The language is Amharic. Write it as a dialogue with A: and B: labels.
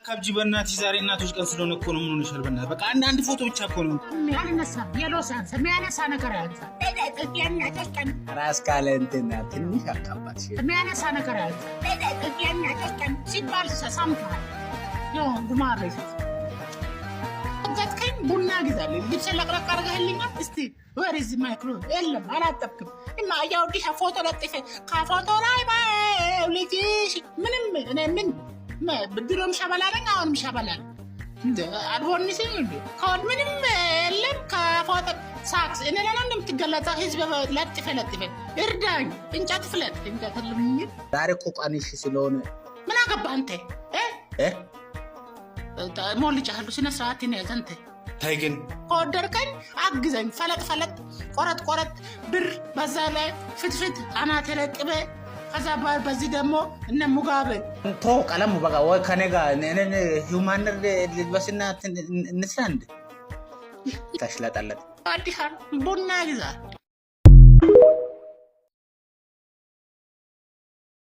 A: አታካብጂ በእናትሽ ዛሬ እናቶች ቀን ስለሆነ እኮ ነው ምን ሆነሻል በእናትሽ በቃ አንድ ፎቶ ብቻ እኮ ነው
B: ያልነሳ የሎሳንስ የሚያነሳ ነገር ያንሳ እናቶች ቀን
C: ራስ ካለ እንትና ትንሽ አካባች
B: የሚያነሳ ነገር ያንሳ እናቶች ቀን ሲባል ሰምተሃል ነው ጉማሬ ጀትከኝ ቡና ግዛልኝ ልብስ ለቅለቅ አድርገህልኛል እስቲ ወሪዝ ማይክሮ የለም አላጠብክም እና ያውዲሽ ፎቶ ለጥፌ ከፎቶ ላይ ልጅሽ ምንም እኔ ምን ብድሮም ሸበላለኝ አሁንም ሸበላል እንደ አድሆንሽኝ እንዴ ከወድ ምንም የለም ከፎቶ ሳክስ እኔ ለምን እንደምትገለጸው ህዝብ ለጥፌ እርዳኝ እንጨት ፍለጥ እንጨት ልምኝ
C: ዛሬ እኮ ቀንሽ ስለሆነ
B: ምን አገባ አንተ ሞልጫለሁ ስነ ስርዓት ነው ያንተ
A: ታይ ግን
B: ወደርከኝ አግዘኝ ፈለጥ ቆረጥ ብር በዛ ላይ ፍትፍት አናቴ ለቅበ ከዛ በዚህ ደግሞ እነ ሙጋበ
C: ቶ ቀለም በቃ ወይ ከኔ ጋር እኔን ሂውማን ልበስና እንስራንድ ታሽላጣለት
B: አዲስ ቡና ግዛ